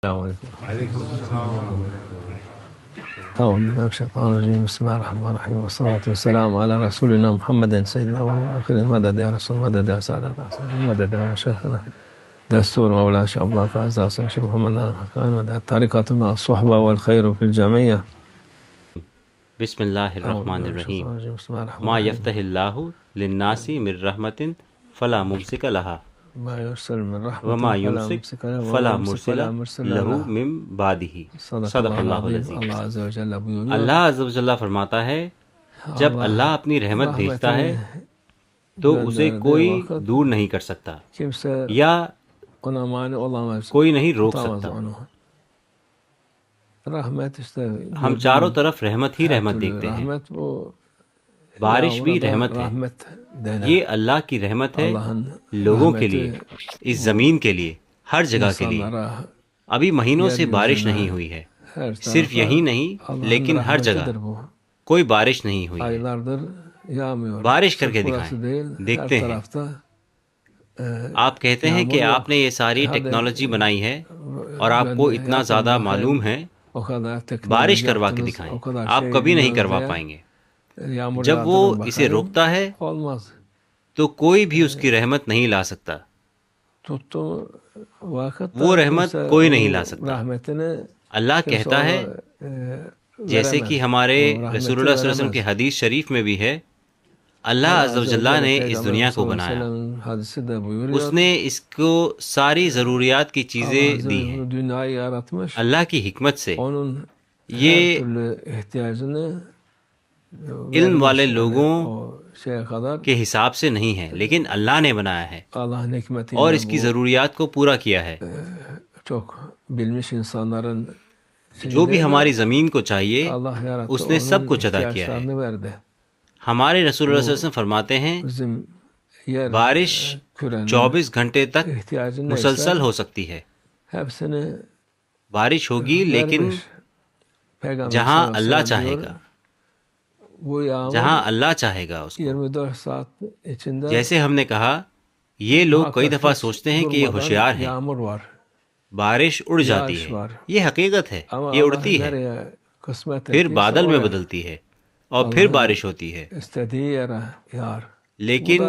السلام علیکم. أعوذ بالله من الشيطان الرجيم. بسم الله الرحمن الرحيم والصلاة والسلام على رسولنا محمد سيدنا وآخر المدد يا رسول مدد يا سعادة مدد يا شيخنا دستور مولانا شيخ عبد الله فاز حسن شيخ محمد الطريقة مع الصحبة والخير في الجميع. بسم اللہ الرحمن الرحیم. ما یفتح اللہ للناس من رحمت فلا ممسک لها ما يرسل من رحمة وما یمسک فلا مرسل له من بعدہ. صدق اللہ العظیم. اللہ عز و جل فرماتا ہے جب اللہ اپنی رحمت بھیجتا ہے تو اسے کوئی دور نہیں کر سکتا یا کوئی نہیں روک سکتا. ہم چاروں طرف رحمت ہی رحمت دیکھتے ہیں. بارش بھی رحمت ہے. یہ اللہ کی رحمت ہے لوگوں کے لیے، اس زمین کے لیے، ہر جگہ کے لیے. ابھی مہینوں سے بارش نہیں ہوئی ہے، صرف یہی نہیں لیکن ہر جگہ کوئی بارش نہیں ہوئی ہے. بارش کر کے دکھائیں، دیکھتے ہیں. آپ کہتے ہیں کہ آپ نے یہ ساری ٹیکنالوجی بنائی ہے اور آپ کو اتنا زیادہ معلوم ہے، بارش کروا کے دکھائیں. آپ کبھی نہیں کروا پائیں گے. جب وہ اسے روکتا ہے تو کوئی بھی اس کی رحمت نہیں لا سکتا. وہ رحمت کوئی نہیں لا سکتا. اللہ کہتا ہے جیسے کہ ہمارے رسول اللہ صلی اللہ علیہ وسلم کی حدیث شریف میں بھی ہے، اللہ عز و جل نے اس دنیا کو بنایا، اس نے اس کو ساری ضروریات کی چیزیں دی ہیں اللہ کی حکمت سے. یہ علم والے لوگوں کے حساب سے نہیں ہے لیکن اللہ نے بنایا ہے اور اس کی ضروریات کو پورا کیا ہے. جو بھی ہماری زمین کو چاہیے اس نے سب کچھ عطا کیا ہے. ہمارے رسول اللہ صلی اللہ علیہ وسلم فرماتے ہیں بارش 24 گھنٹے تک مسلسل ہو سکتی ہے. بارش ہوگی لیکن جہاں اللہ چاہے گا، جہاں اللہ چاہے گا اس کو. جیسے ہم نے کہا، یہ لوگ کئی دفعہ سوچتے ہیں کہ یہ ہوشیار ہیں، بارش اڑ جاتی ہے. یہ حقیقت ہے، یہ اڑتی ہے، پھر بادل میں بدلتی ہے اور پھر بارش ہوتی ہے. لیکن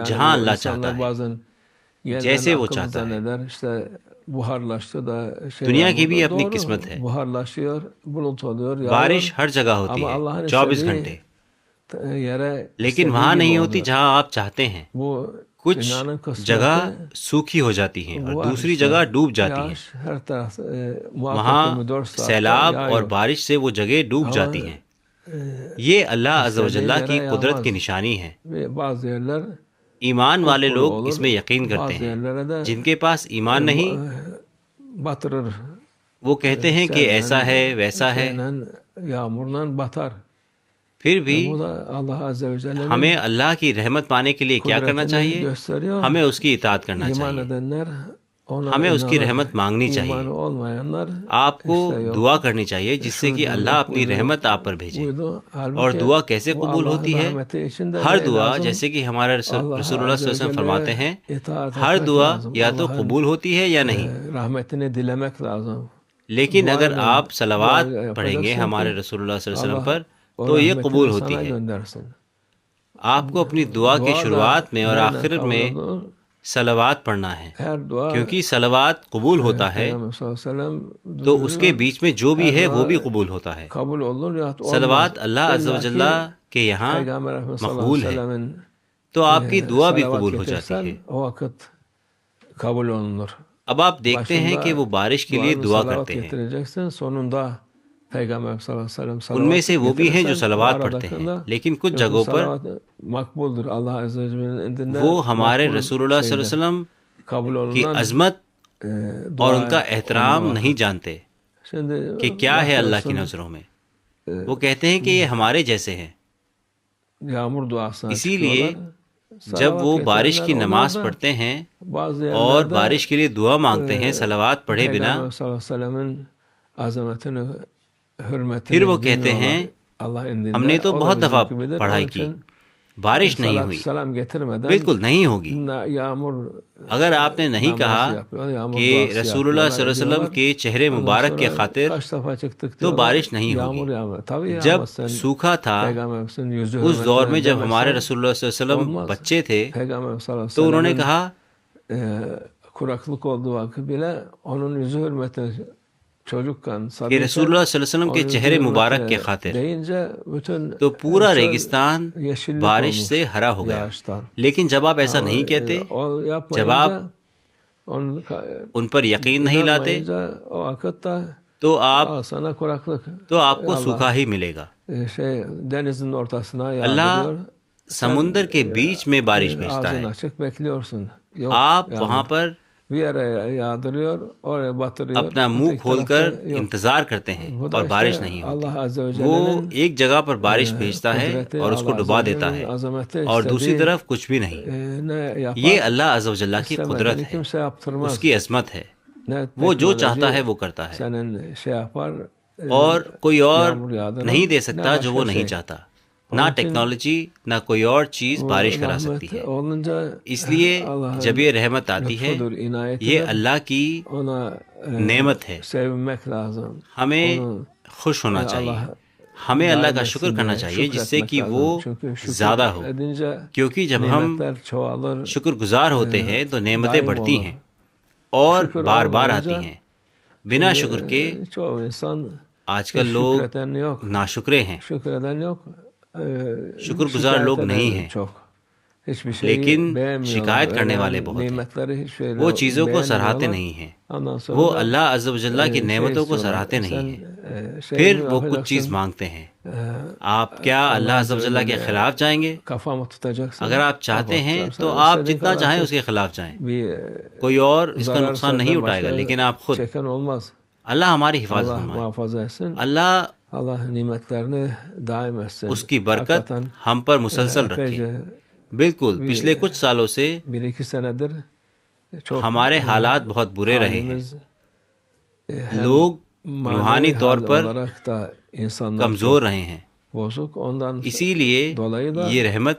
جہاں اللہ چاہتا ہے، جیسے وہ چاہتا ہے. دنیا کی بھی اپنی قسمت ہے. بارش ہر جگہ ہوتی ہے 24 گھنٹے، لیکن وہاں نہیں ہوتی جہاں آپ چاہتے ہیں. کچھ جگہ سوکھی ہو جاتی ہیں اور دوسری جگہ ڈوب جاتی ہیں. وہاں سیلاب اور بارش سے وہ جگہ ڈوب جاتی ہیں. یہ اللہ عز و جل کی قدرت کی نشانی ہے. ایمان والے لوگ اس میں یقین کرتے ہیں. جن کے پاس ایمان نہیں وہ کہتے ہیں کہ ایسا ہے ویسا ہے. پھر بھی ہمیں اللہ کی رحمت پانے کے لیے کیا کرنا چاہیے؟ ہمیں اس کی اطاعت کرنا چاہیے، ہمیں اس کی رحمت مانگنی چاہیے. آپ کو دعا کرنی چاہیے جس سے کہ اللہ اپنی رحمت آپ پر بھیجے. اور دعا کیسے قبول ہوتی ہے؟ ہر دعا، جیسے کہ ہمارا رسول اللہ صلی اللہ علیہ وسلم فرماتے ہیں، ہر دعا یا تو قبول ہوتی ہے یا نہیں. لیکن اگر آپ صلوات پڑھیں گے ہمارے رسول اللہ صلی اللہ علیہ وسلم پر تو یہ قبول ہوتی ہے. آپ کو اپنی دعا کی شروعات میں اور آخر میں صلوات پڑھنا ہے، کیونکہ صلوات قبول ہوتا ہے تو اس کے بیچ میں جو بھی ہے وہ بھی قبول ہوتا ہے. صلوات اللہ عز و جل کے یہاں مقبول ہے تو آپ کی دعا بھی قبول ہو جاتی ہے. اب آپ دیکھتے ہیں کہ وہ بارش کے لیے دعا کرتے ہیں. ان میں سے وہ بھی ہیں جو صلوات پڑھتے ہیں، لیکن کچھ جگہوں پر وہ ہمارے رسول اللہ صلی اللہ علیہ وسلم کی عظمت اور ان کا احترام نہیں جانتے کہ کیا ہے اللہ کی نظروں میں. وہ کہتے ہیں کہ یہ ہمارے جیسے ہیں. اسی لیے جب وہ بارش کی نماز پڑھتے ہیں اور بارش کے لیے دعا مانگتے ہیں صلوات پڑھے بنا، پھر وہ کہتے ہیں ہم نے تو بہت دفعہ پڑھائی کی بارش نہیں ہوئی، بالکل نہیں ہوگی۔ اگر آپ نے نہیں کہا کہ رسول اللہ صلی اللہ علیہ وسلم کے چہرے مبارک کے خاطر، تو بارش نہیں ہوگی۔ جب سوکھا تھا اس دور میں، جب ہمارے رسول اللہ صلی اللہ علیہ وسلم بچے تھے، تو انہوں نے کہا کہ رسول اللہ صلی اللہ علیہ وسلم کے چہرے مبارک کے خاطر، تو پورا ریگستان بارش سے ہرا ہو گیا۔ لیکن جب آپ ایسا نہیں کہتے، جب آپ ان پر یقین نہیں لاتے، تو آپ کو سوکھا ہی ملے گا۔ اللہ سمندر کے بیچ میں بارش بھیجتا ہے، آپ وہاں پر اپنا منہ کھول کر انتظار کرتے ہیں اور بارش نہیں ہوتی۔ وہ ایک جگہ پر بارش بھیجتا ہے اور اس کو ڈبا دیتا ہے، اور دوسری طرف کچھ بھی نہیں۔ یہ اللہ عز و جل کی قدرت ہے، اس کی عظمت ہے۔ وہ جو چاہتا ہے وہ کرتا ہے، اور کوئی اور نہیں دے سکتا جو وہ نہیں چاہتا۔ نہ ٹیکنالوجی نہ کوئی اور چیز بارش کرا سکتی ہے۔ اس لیے جب یہ رحمت آتی ہے، یہ اللہ کی نعمت ہے۔ ہمیں خوش ہونا چاہیے، ہمیں اللہ کا شکر کرنا چاہیے، جس سے کہ وہ زیادہ ہو، کیونکہ جب ہم شکر گزار ہوتے ہیں تو نعمتیں بڑھتی ہیں اور بار بار آتی ہیں۔ بنا شکر کے آج کل لوگ ناشکرے ہیں، شکر گزار لوگ نہیں ہیں، لیکن شکایت کرنے والے بہت ہیں۔ وہ چیزوں کو سراہتے نہیں ہیں، وہ اللہ عز و جل کی نعمتوں کو سراہتے نہیں ہیں، پھر وہ کچھ چیز مانگتے ہیں۔ آپ کیا اللہ عز و جل کے خلاف جائیں گے؟ اگر آپ چاہتے ہیں تو آپ جتنا چاہیں اس کے خلاف جائیں، کوئی اور اس کا نقصان نہیں اٹھائے گا، لیکن آپ خود۔ اللہ ہماری حفاظت فرمائے، اللہ اس کی برکت ہم پر مسلسل رکھے۔ بالکل پچھلے کچھ سالوں سے ہمارے حالات بہت برے رہے ہیں، لوگ روحانی طور پر کمزور رہے ہیں، اسی لیے یہ رحمت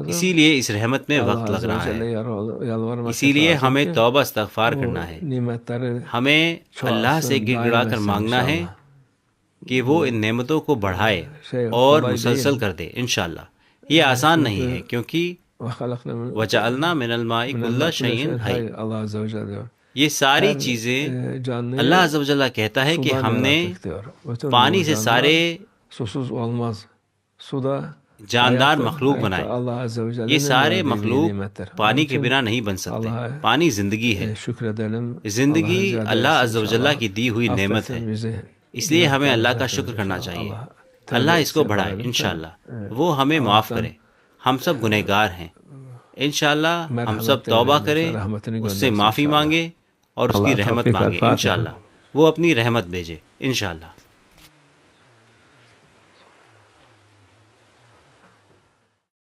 اسی لیے اس رحمت میں وقت لگ رہا ہے، اسی لیے ہمیں توبہ استغفار کرنا ہے، ہمیں اللہ سے گر گڑا کر مانگنا ہے کہ وہ ان نعمتوں کو بڑھائے اور مسلسل کر دے انشاءاللہ۔ یہ آسان نہیں ہے، کیونکہ وَجَعَلْنَا مِنَ الْمَاءِ كُلَّ شَيْءٍ حَيٍّ، یہ ساری چیزیں اللہ عز و جل کہتا ہے کہ ہم نے پانی سے سارے جاندار مخلوق بنائے۔ یہ سارے مخلوق پانی کے بنا نہیں بن سکتے۔ پانی زندگی ہے، زندگی اللہ عز و جل کی دی ہوئی نعمت ہے، اس لیے ہمیں اللہ کا شکر کرنا چاہیے۔ اللہ اس کو بڑھائے انشاءاللہ، وہ ہمیں معاف کرے۔ ہم سب گنہگار ہیں، انشاءاللہ ہم سب توبہ کریں، اس سے معافی مانگے اور اس کی رحمت مانگے، انشاءاللہ وہ اپنی رحمت بھیجے انشاءاللہ۔